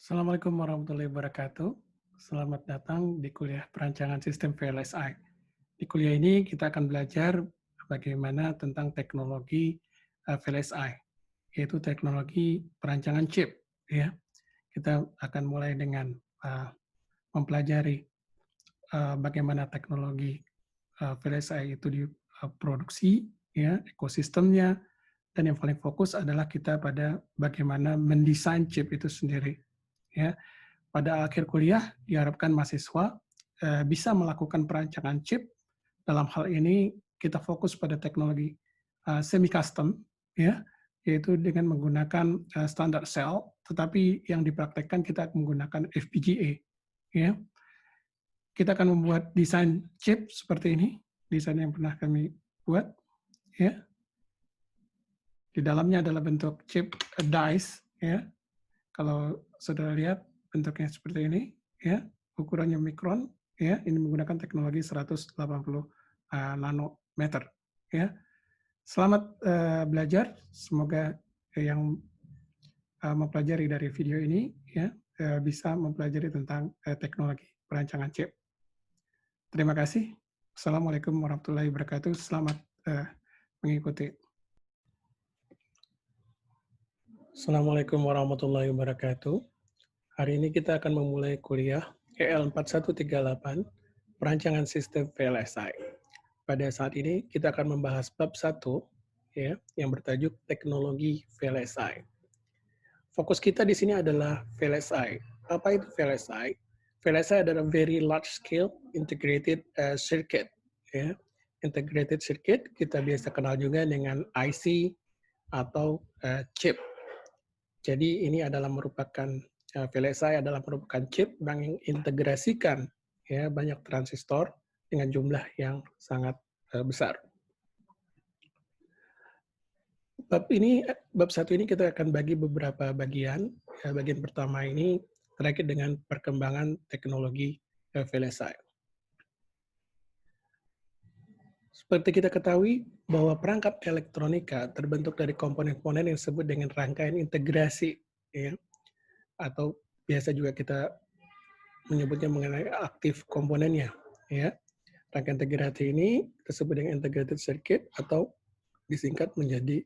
Assalamualaikum warahmatullahi wabarakatuh. Selamat datang di kuliah perancangan sistem VLSI. Di kuliah ini kita akan belajar bagaimana tentang teknologi VLSI, yaitu teknologi perancangan chip. Ya, kita akan mulai dengan mempelajari bagaimana teknologi VLSI itu diproduksi, ya, ekosistemnya, dan yang paling fokus adalah kita pada bagaimana mendesain chip itu sendiri. Ya, pada akhir kuliah diharapkan mahasiswa bisa melakukan perancangan chip. Dalam hal ini kita fokus pada teknologi semi custom, ya, yaitu dengan menggunakan standar cell, tetapi yang dipraktekkan kita menggunakan FPGA. Ya, kita akan membuat desain chip seperti ini, desain yang pernah kami buat. Ya, di dalamnya adalah bentuk chip dice. Ya, kalau saudara lihat bentuknya seperti ini, ya, ukurannya mikron, ya, ini menggunakan teknologi 180 nanometer, ya. Selamat belajar, semoga yang mempelajari dari video ini, ya, bisa mempelajari tentang teknologi perancangan chip. Terima kasih. Assalamualaikum warahmatullahi wabarakatuh. Selamat mengikuti. Assalamualaikum warahmatullahi wabarakatuh. Hari ini kita akan memulai kuliah EL4138, Perancangan Sistem VLSI. Pada saat ini kita akan membahas bab 1, ya, yang bertajuk Teknologi VLSI. Fokus kita di sini adalah VLSI. Apa itu VLSI? VLSI adalah Very Large Scale Integrated Circuit. Ya. Integrated Circuit kita biasa kenal juga dengan IC atau chip. Jadi ini adalah merupakan VLSI adalah merupakan chip yang mengintegrasikan, ya, banyak transistor dengan jumlah yang sangat besar. Bab 1 ini kita akan bagi beberapa bagian. Bagian pertama ini terkait dengan perkembangan teknologi VLSI. Seperti kita ketahui bahwa perangkat elektronika terbentuk dari komponen-komponen yang disebut dengan rangkaian integrasi, ya, atau biasa juga kita menyebutnya mengenai aktif komponennya, ya. Rangkaian integrasi ini disebut dengan integrated circuit atau disingkat menjadi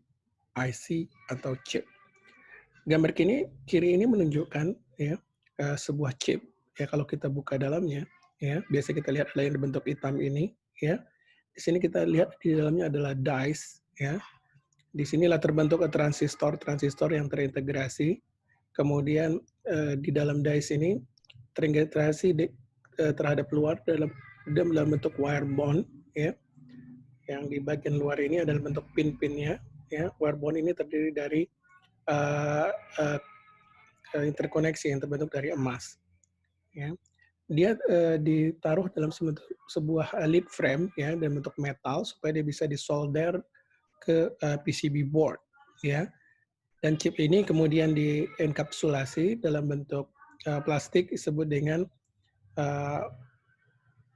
IC atau chip. Gambar kiri ini menunjukkan, ya, sebuah chip. Ya, kalau kita buka dalamnya, ya, biasa kita lihat ada yang berbentuk hitam ini, ya. Di sini kita lihat di dalamnya adalah dice, ya. Di sinilah terbentuk transistor yang terintegrasi. Kemudian di dalam dice ini terintegrasi terhadap luar dalam bentuk wire bond, ya. Yang di bagian luar ini adalah bentuk pin-pinnya, ya. Wire bond ini terdiri dari interkoneksi yang terbentuk dari emas, ya. Dia ditaruh dalam sebuah lead frame, ya, dalam bentuk metal supaya dia bisa disolder ke PCB board, ya. Dan chip ini kemudian dienkapsulasi dalam bentuk plastik disebut dengan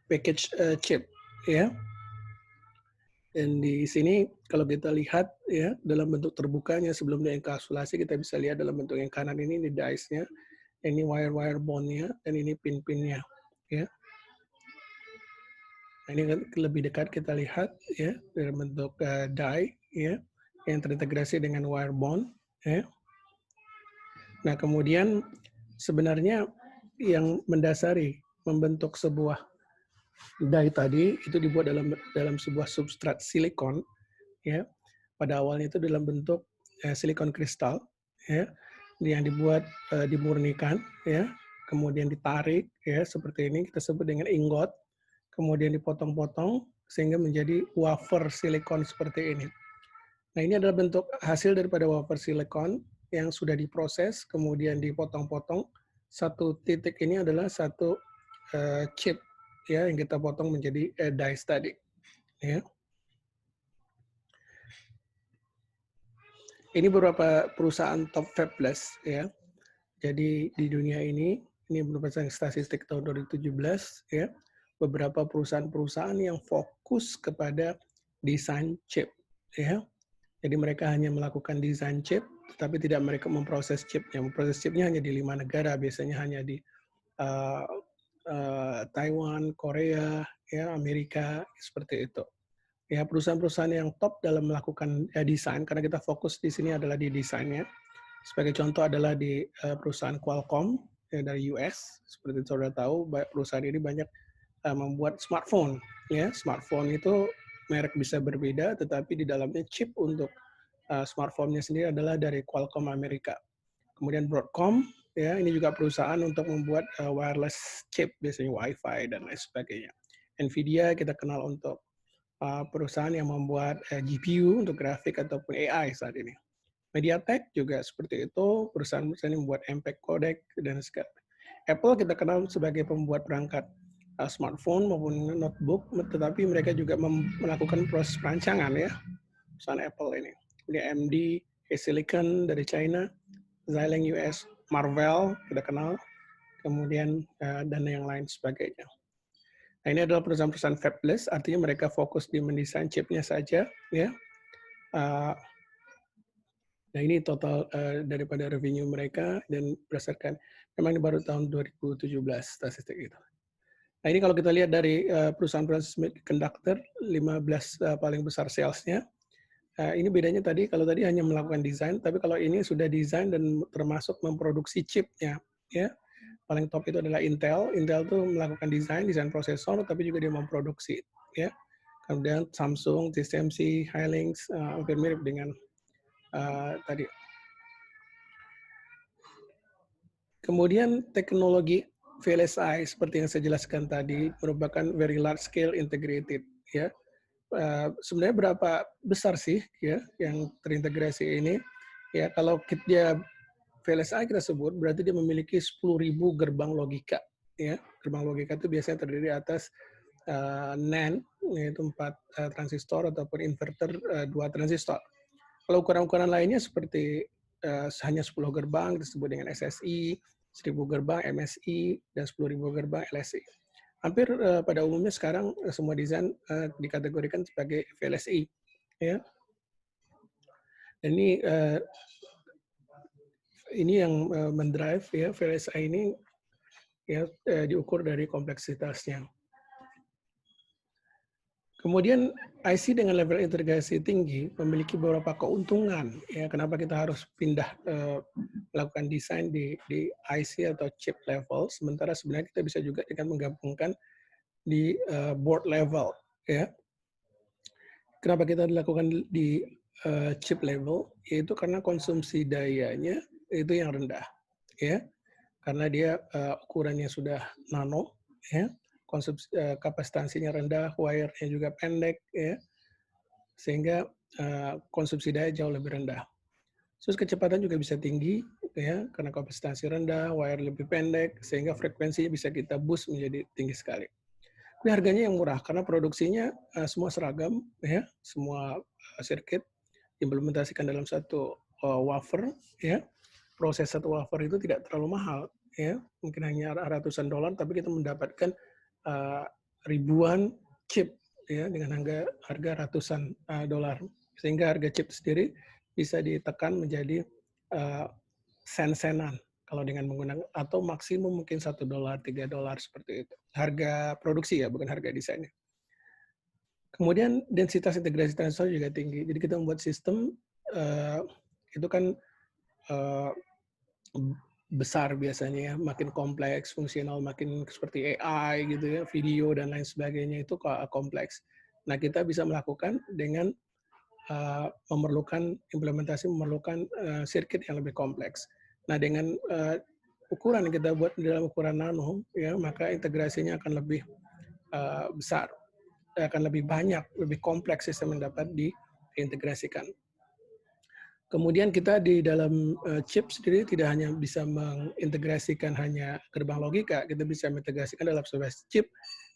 package chip, ya. Dan di sini kalau kita lihat, ya, dalam bentuk terbukanya sebelum dienkapsulasi kita bisa lihat dalam bentuk yang kanan ini dice-nya, ini wire bond-nya, dan ini pin-pinnya, ya. Nah, ini lebih dekat kita lihat, ya, dalam bentuk die, ya, yang terintegrasi dengan wire bond, ya. Nah, kemudian sebenarnya yang mendasari membentuk sebuah die tadi itu dibuat dalam sebuah substrat silikon, ya. Pada awalnya itu dalam bentuk silikon kristal, ya, yang dibuat dimurnikan, ya, kemudian ditarik, ya, seperti ini kita sebut dengan ingot, kemudian dipotong-potong sehingga menjadi wafer silikon seperti ini. Nah, ini adalah bentuk hasil daripada wafer silikon yang sudah diproses, kemudian dipotong-potong. Satu titik ini adalah satu chip, ya, yang kita potong menjadi dice tadi, ya. Ini beberapa perusahaan top fabless, ya. Jadi di dunia ini merupakan statistik tahun 2017, ya. Beberapa perusahaan-perusahaan yang fokus kepada desain chip, ya. Jadi mereka hanya melakukan desain chip, tetapi tidak mereka memproses chipnya. Memproses chipnya hanya di 5 negara, biasanya hanya di uh, Taiwan, Korea, ya, Amerika, seperti itu. Ya, perusahaan-perusahaan yang top dalam melakukan desain, karena kita fokus di sini adalah di desainnya. Sebagai contoh adalah di perusahaan Qualcomm ya, dari US. Seperti saudara tahu, perusahaan ini banyak membuat smartphone. Ya, smartphone itu merek bisa berbeda, tetapi di dalamnya chip untuk smartphone-nya sendiri adalah dari Qualcomm Amerika. Kemudian Broadcom, ya, ini juga perusahaan untuk membuat wireless chip, biasanya Wi-Fi dan lain sebagainya. Nvidia kita kenal untuk perusahaan yang membuat GPU untuk grafik ataupun AI saat ini. MediaTek juga seperti itu, perusahaan-perusahaan yang membuat MPEG codec dan segala. Apple kita kenal sebagai pembuat perangkat smartphone maupun notebook, tetapi mereka juga melakukan proses perancangan ya, perusahaan Apple ini. Kemudian AMD, Silicon dari China, Xilinx US, Marvell kita kenal, kemudian dan yang lain sebagainya. Nah, ini adalah perusahaan-perusahaan fabless, artinya mereka fokus di mendesain chipnya saja, ya. Nah, ini total daripada revenue mereka dan berdasarkan memang ini baru tahun 2017 statistik itu. Nah, ini kalau kita lihat dari perusahaan-perusahaan semiconductor 15 paling besar salesnya. Ini bedanya tadi, kalau tadi hanya melakukan desain, tapi kalau ini sudah desain dan termasuk memproduksi chipnya, ya. Paling top itu adalah Intel. Intel itu melakukan desain prosesor, tapi juga dia memproduksi, ya. Kemudian Samsung, TSMC, Hynix, hampir mirip dengan tadi. Kemudian teknologi VLSI seperti yang saya jelaskan tadi merupakan very large scale integrated, ya. Sebenarnya berapa besar sih ya yang terintegrasi ini? Ya, kalau dia VLSI kita sebut berarti dia memiliki 10.000 gerbang logika, ya. Gerbang logika itu biasanya terdiri atas NAND yaitu 4 transistor ataupun inverter 2 transistor. Kalau ukuran-ukuran lainnya seperti hanya 10 gerbang disebut dengan SSI, 1.000 gerbang MSI, dan 10.000 gerbang LSI. Hampir pada umumnya sekarang semua desain dikategorikan sebagai VLSI, ya. Dan ini yang mendrive ya VLSI ini ya diukur dari kompleksitasnya. Kemudian IC dengan level integrasi tinggi memiliki beberapa keuntungan ya. Kenapa kita harus pindah melakukan desain di IC atau chip level, sementara sebenarnya kita bisa juga dengan menggabungkan di board level ya. Kenapa kita dilakukan di chip level? Yaitu karena konsumsi dayanya itu yang rendah ya. Karena dia ukurannya sudah nano ya. Konsumsi kapasitansinya rendah, wire-nya juga pendek ya. Sehingga konsumsi daya jauh lebih rendah. Terus kecepatan juga bisa tinggi ya, karena kapasitansi rendah, wire lebih pendek, sehingga frekuensinya bisa kita boost menjadi tinggi sekali. Tapi harganya yang murah karena produksinya semua seragam ya, semua sirkuit diimplementasikan dalam satu wafer ya. Proses satu wafer itu tidak terlalu mahal ya, mungkin hanya ratusan dolar, tapi kita mendapatkan ribuan chip ya dengan harga ratusan dolar, sehingga harga chip sendiri bisa ditekan menjadi sen-senan kalau dengan menggunakan, atau maksimum mungkin $1, $3 seperti itu. Harga produksi ya, bukan harga desainnya. Kemudian densitas integrasi transistor juga tinggi. Jadi kita membuat sistem itu kan besar biasanya ya, makin kompleks, fungsional, makin seperti AI gitu ya, video dan lain sebagainya itu kompleks. Nah, kita bisa melakukan dengan memerlukan sirkuit yang lebih kompleks. Nah, dengan ukuran yang kita buat dalam ukuran nano, ya, maka integrasinya akan lebih besar, akan lebih banyak, lebih kompleks sistem yang dapat diintegrasikan. Kemudian kita di dalam chip sendiri tidak hanya bisa mengintegrasikan hanya gerbang logika, kita bisa mengintegrasikan dalam sebuah chip,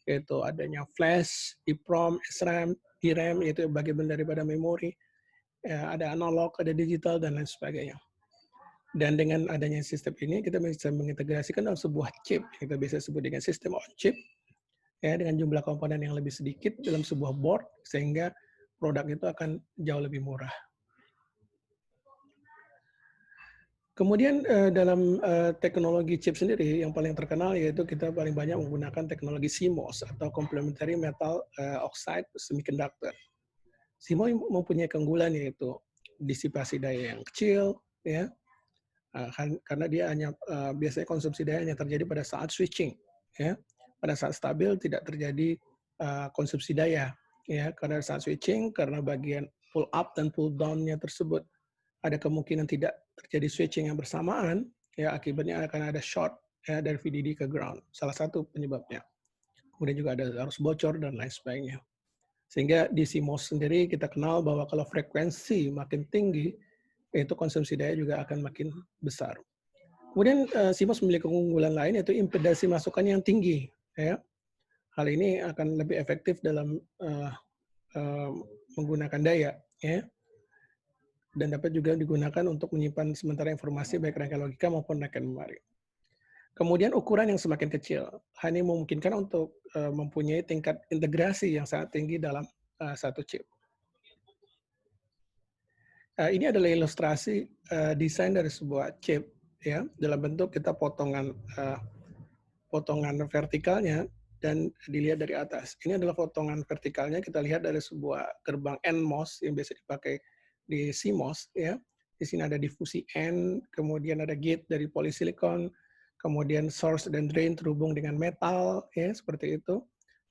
yaitu adanya flash, EEPROM, SRAM, DRAM, yaitu bagian daripada memori, ada analog, ada digital, dan lain sebagainya. Dan dengan adanya sistem ini, kita bisa mengintegrasikan dalam sebuah chip, kita bisa sebut dengan sistem on chip, ya, dengan jumlah komponen yang lebih sedikit dalam sebuah board, sehingga produk itu akan jauh lebih murah. Kemudian dalam teknologi chip sendiri yang paling terkenal yaitu kita paling banyak menggunakan teknologi CMOS atau Complementary Metal Oxide Semiconductor. CMOS mempunyai keunggulan yaitu disipasi daya yang kecil, ya, karena dia hanya biasanya konsumsi daya hanya terjadi pada saat switching, ya. Pada saat stabil tidak terjadi konsumsi daya, ya. Karena saat switching, karena bagian pull up dan pull down-nya tersebut ada kemungkinan tidak terjadi switching yang bersamaan, ya akibatnya akan ada short ya dari VDD ke ground. Salah satu penyebabnya. Kemudian juga ada arus bocor dan lain sebagainya. Sehingga di CMOS sendiri kita kenal bahwa kalau frekuensi makin tinggi, itu konsumsi daya juga akan makin besar. Kemudian CMOS memiliki keunggulan lain yaitu impedasi masukan yang tinggi. Ya. Hal ini akan lebih efektif dalam menggunakan daya. Ya, dan dapat juga digunakan untuk menyimpan sementara informasi baik rangkaian logika maupun rangkaian memori. Kemudian ukuran yang semakin kecil, hanya memungkinkan untuk mempunyai tingkat integrasi yang sangat tinggi dalam satu chip. Ini adalah ilustrasi desain dari sebuah chip, ya, dalam bentuk kita potongan vertikalnya dan dilihat dari atas. Ini adalah potongan vertikalnya, kita lihat dari sebuah gerbang NMOS yang biasa dipakai di CMOS, ya. Di sini ada difusi N, kemudian ada gate dari polysilicon, kemudian source dan drain terhubung dengan metal, ya, seperti itu.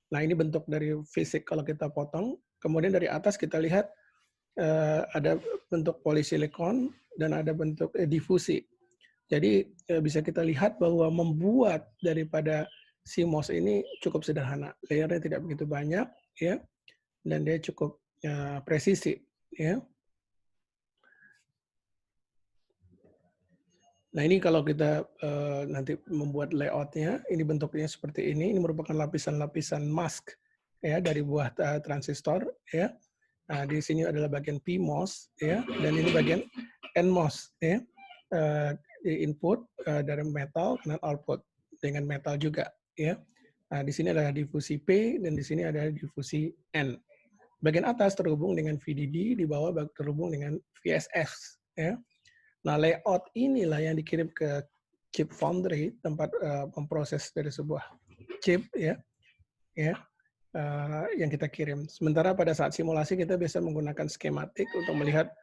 Nah, ini bentuk dari fisik kalau kita potong. Kemudian dari atas kita lihat ada bentuk polysilicon dan ada bentuk difusi. Jadi bisa kita lihat bahwa membuat daripada CMOS ini cukup sederhana. Layernya tidak begitu banyak, ya, dan dia cukup presisi, ya. Nah ini kalau kita nanti membuat layoutnya, ini bentuknya seperti ini. Ini merupakan lapisan-lapisan mask, ya, dari buah transistor, ya. Nah di sini adalah bagian PMOS, ya, dan ini bagian NMOS, ya. Di input dari metal dan output dengan metal juga, ya. Nah di sini adalah difusi P dan di sini ada difusi N. Bagian atas terhubung dengan VDD, di bawah terhubung dengan VSS, ya. Nah, layout inilah yang dikirim ke chip foundry, tempat memproses dari sebuah chip, ya, ya, yang kita kirim. Sementara pada saat simulasi kita bisa menggunakan skematik untuk melihat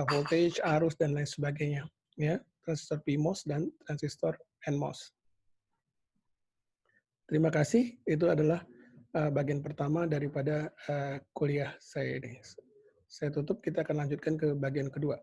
voltage, arus dan lain sebagainya, ya, transistor PMOS dan transistor NMOS. Terima kasih. Itu adalah bagian pertama daripada kuliah saya ini. Saya tutup. Kita akan lanjutkan ke bagian kedua.